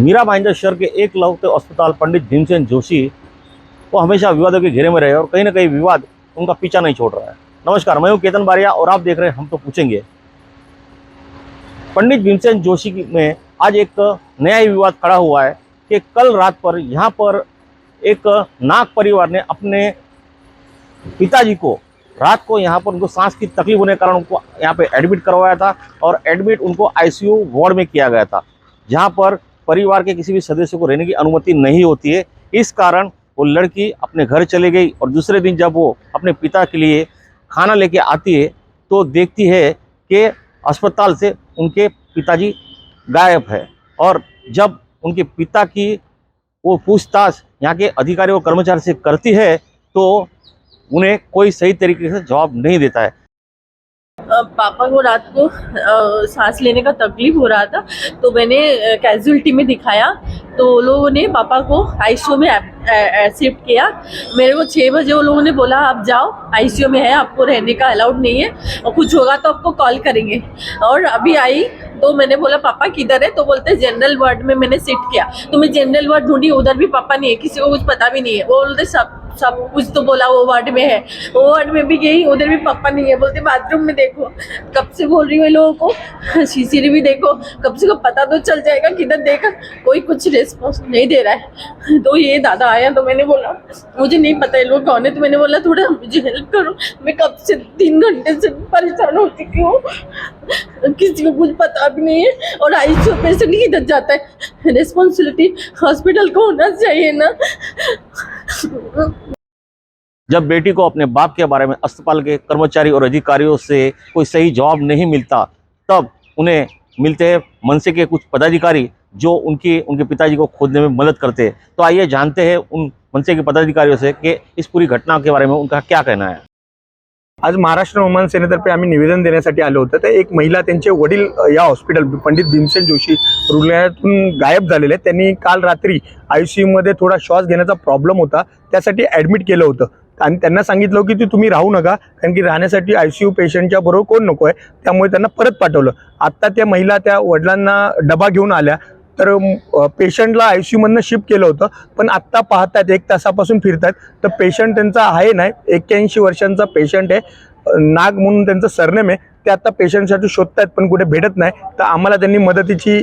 मीरा भाईंदर शहर के एकलव्य अस्पताल पंडित भीमसेन जोशी वो हमेशा विवादों के घेरे में रहे और कहीं ना कहीं विवाद उनका पीछा नहीं छोड़ रहा है। नमस्कार, मैं हूं केतन बारिया और आप देख रहे हैं हम तो पूछेंगे। पंडित भीमसेन जोशी में आज एक नया ही विवाद खड़ा हुआ है कि कल रात पर यहाँ पर एक नाग परिवार ने अपने पिताजी को रात को यहाँ पर उनको सांस की तकलीफ होने के कारण उनको यहाँ पे एडमिट करवाया था और एडमिट उनको आईसीयू वार्ड में किया गया था, जहाँ पर परिवार के किसी भी सदस्य को रहने की अनुमति नहीं होती है। इस कारण वो लड़की अपने घर चली गई और दूसरे दिन जब वो अपने पिता के लिए खाना लेके आती है तो देखती है कि अस्पताल से उनके पिताजी गायब है। और जब उनके पिता की वो पूछताछ यहाँ के अधिकारी और कर्मचारी से करती है तो उन्हें कोई सही तरीके से जवाब नहीं देता है। पापा को रात को सांस लेने का तकलीफ हो रहा था तो मैंने कैजुअलिटी में दिखाया तो लोगों ने पापा को आईसीयू में शिफ्ट किया। मेरे को 6 बजे वो लोगों ने बोला आप जाओ, आईसीयू में है, आपको रहने का अलाउड नहीं है और कुछ होगा तो आपको कॉल करेंगे। और अभी आई तो मैंने बोला पापा किधर है, तो बोलते जनरल वार्ड में मैंने शिफ्ट किया। तो मैं जनरल वार्ड ढूंढी, उधर भी पापा नहीं है, किसी को कुछ पता भी नहीं है। वो बोलते सब कुछ तो बोला वो वार्ड में है, वो वार्ड में भी गई, उधर भी पापा नहीं है। बोलते बाथरूम में देखो, कब से बोल रही हूँ लोगों को सीसीटीवी देखो, कब से कब पता तो चल जाएगा किधर देखा, कोई कुछ रिस्पॉन्स नहीं दे रहा है। तो ये दादा आया तो मैंने बोला मुझे नहीं पता ये लोग कौन है, तो मैंने बोला थोड़ा मुझे हेल्प करो, मैं कब से 3 घंटे से परेशान हो चुकी हूँ, किसी को कुछ पता भी नहीं है। और आईसीयू पेशेंट किधर जाता है, रिस्पॉन्सिबिलिटी हॉस्पिटल को होना चाहिए ना। जब बेटी को अपने बाप के बारे में अस्पताल के कर्मचारी और अधिकारियों से कोई सही जवाब नहीं मिलता, तब उन्हें मिलते हैं मनसे के कुछ पदाधिकारी जो उनके पिताजी को खोजने में मदद करते हैं। तो आइए जानते हैं उन मनसे के पदाधिकारियों से कि इस पूरी घटना के बारे में उनका क्या कहना है। आज महाराष्ट्र वुमन सेनेतर्फे आम्ही निवेदन देण्यासाठी आलो होतो। तर एक महिला त्यांचे वडील या हॉस्पिटल पंडित भीमसेन जोशी रुग्णालयातून गायब झालेले। त्यांनी काल रात्री आयसीयू मध्ये थोडा श्वास घेण्याचा प्रॉब्लेम होता, त्यासाठी ॲडमिट केलं होतं आणि त्यांना सांगितलं की तुम्ही राहू नका, कारण की राहण्यासाठी आयसीयू पेशंटच्या बरोबर कोण नको आहे, त्यामुळे त्यांना परत पाठवलं। आता त्या महिला त्या वडिलांना डबा घेऊन आल्या तर पेशंटला आयसीयू मधनं शिफ्ट केलं होतं, पण आत्ता पाहतात 1 तासापासून फिरतात तर पेशंट त्यांचा आहे नाही, 81 वर्षांचा पेशंट आहे, नाग म्हणून त्यांचं सरनेम आहे। ते आता पेशंटसाठी शोधतात पण कुठे भेटत नाही। तर आम्हाला त्यांनी मदतीची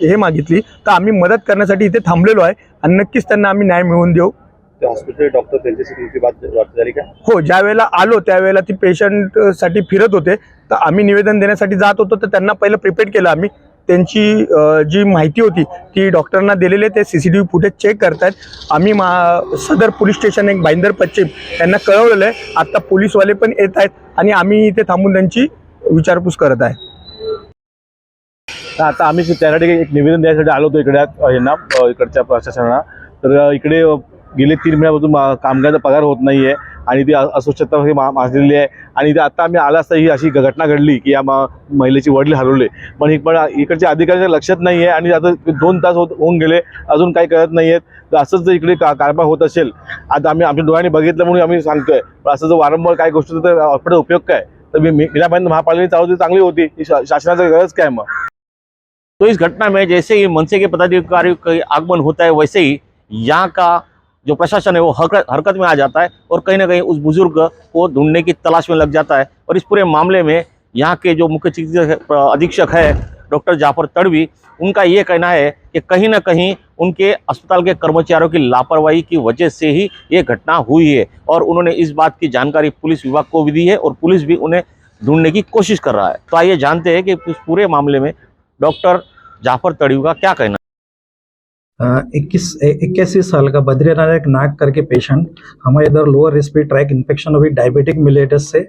हे मागितली, तर आम्ही मदत करण्यासाठी इथे थांबलेलो आहे आणि नक्कीच त्यांना आम्ही न्याय मिळवून देऊ। हॉस्पिटल डॉक्टर त्यांच्याशी तुमची बात झाली का? हो, ज्या वेळेला आलो त्यावेळेला ती पेशंट साठी फिरत होते, तर आम्ही निवेदन देण्यासाठी जात होतो, तर त्यांना पहिलं प्रिपेअर केलं आम्ही। त्यांची जी माहिती होती ती डॉक्टरांना दिलेली, ते सीसीटीव्ही फुटेज चेक करतात। आम्ही सदर पोलीस स्टेशन एक भाईंदर पश्चिम यांना कळवलेलं आहे। आता पोलीसवाले पण येत आहेत आणि आम्ही इथे थांबून त्यांची विचारपूस करत आहे। आता आम्ही त्यासाठी एक निवेदन द्यायसाठी आलो होतो इकडे इकडच्या प्रशासनाला। तर इकडे गेले 3 महिन्यापासून कामगारांचा पगार होत नाहीये आणि ती अस्वच्छता माजलेली आहे आणि आता आम्ही आला असता ही अशी घटना घडली की या महिलेची वडील हरवले, पण इकडच्या अधिकाऱ्यांच्या लक्षात नाही आहे आणि आता 2 तास होऊन गेले, अजून काही कळत नाही आहे। तर असंच जर इकडे कारभार होत असेल, आता आम्ही आमच्या डोळ्यांनी बघितलं म्हणून आम्ही सांगतोय, पण असं जर वारंवार काही गोष्टी तर हॉस्पिटल उपयोग काय, तर मीरा भाईंदर महापालिका चालवली चांगली होती, शासनाची गरज काय मग। तो इस घटना में जैसे ही मनसे के पदाधिकारियों का आगमन होता है वैसे ही यहाँ का जो प्रशासन है वो हरकत में आ जाता है और कहीं ना कहीं उस बुजुर्ग को ढूंढने की तलाश में लग जाता है। और इस पूरे मामले में यहाँ के जो मुख्य चिकित्सक अधीक्षक है डॉक्टर जाफर तड़वी, उनका ये कहना है कि कहीं ना कहीं उनके अस्पताल के कर्मचारियों की लापरवाही की वजह से ही ये घटना हुई है और उन्होंने इस बात की जानकारी पुलिस विभाग को भी दी है और पुलिस भी उन्हें ढूंढने की कोशिश कर रहा है। तो आइए जानते हैं कि इस पूरे मामले में डॉक्टर जाफर तड़वी का क्या कहना है। 81 साल का बद्रीनारायण नाग करके पेशेंट हमारे इधर लोअर रेस्पिरेटरी ट्रैक इन्फेक्शन हुई डायबिटिक मिलेटस से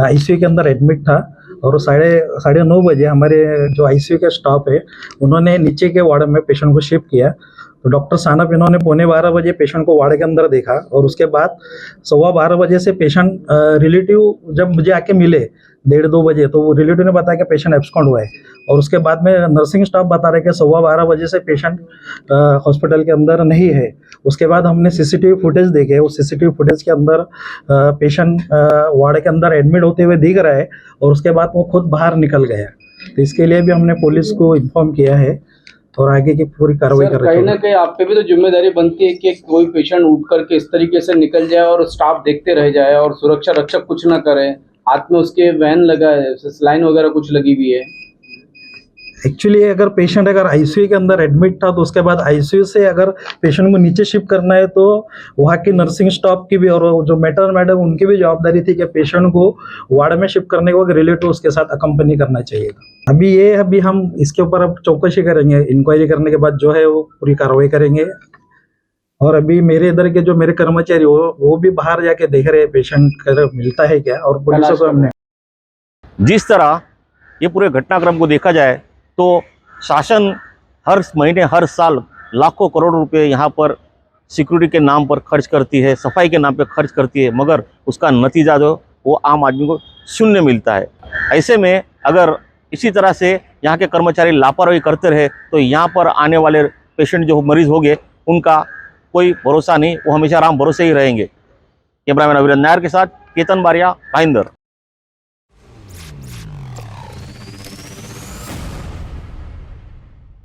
आईसीयू के अंदर एडमिट था। और 9:30 बजे हमारे जो आईसीयू का स्टाफ है उन्होंने नीचे के वार्ड में पेशेंट को शिफ्ट किया। तो डॉक्टर सानप इन्होंने 11:15 बजे पेशेंट को वार्ड के अंदर देखा और उसके बाद 12:15 बजे से पेशेंट रिलेटिव जब मुझे आके मिले 1:30-2 बजे, तो वो रिलेटिव ने बताया कि पेशेंट एब्सकॉन्ड हुआ है। और उसके बाद में नर्सिंग स्टाफ बता रहे कि 12:15 बजे से पेशेंट हॉस्पिटल के अंदर नहीं है। उसके बाद हमने सीसीटीवी फुटेज देखे, उस सीसीटीवी फुटेज के अंदर पेशेंट वार्ड के अंदर एडमिट होते हुए दिख रहा है और उसके बाद वो खुद बाहर निकल गया। तो इसके लिए भी हमने पुलिस को इन्फॉर्म किया है तो और आगे की पूरी कार्रवाई सर, कर रहे कहीं ना हैं। कहीं आप पे भी तो जिम्मेदारी बनती है कि कोई पेशेंट उठ करके इस तरीके से निकल जाए और स्टाफ देखते रह जाए और सुरक्षा रक्षक कुछ ना करे। हाथ में उसके वैन लगा है, स्लाइन वगैरह कुछ लगी हुई है। एक्चुअली अगर पेशेंट अगर आईसीयू के अंदर एडमिट था तो उसके बाद आईसीयू से अगर पेशेंट को नीचे शिफ्ट करना है तो वहाँ की नर्सिंग स्टाफ की भी और जो मैटर मैडम उनकी भी जवाबदारी थी कि पेशेंट को वार्ड में शिफ्ट करने के वक्त रिलेटिव उसके साथ अकम्पनी करना चाहिए। अभी हम इसके ऊपर अब चौकसी करेंगे, इंक्वायरी करने के बाद जो है वो पूरी कार्रवाई करेंगे। और अभी मेरे इधर के जो मेरे कर्मचारी वो भी बाहर जाके देख रहे हैं पेशेंट का मिलता है क्या, और पुलिस को हमने जिस तरह ये पूरे घटनाक्रम को देखा जाए तो शासन हर महीने हर साल लाखों करोड़ रुपए यहाँ पर सिक्योरिटी के नाम पर खर्च करती है, सफाई के नाम पर खर्च करती है, मगर उसका नतीजा जो वो आम आदमी को शून्य मिलता है। ऐसे में अगर इसी तरह से यहाँ के कर्मचारी लापरवाही करते रहे तो यहाँ पर आने वाले पेशेंट जो मरीज होंगे उनका कोई भरोसा नहीं, वो हमेशा राम भरोसे ही रहेंगे। कैमरामैन अविरंद नायर के साथ केतन बारिया, भाईंदर।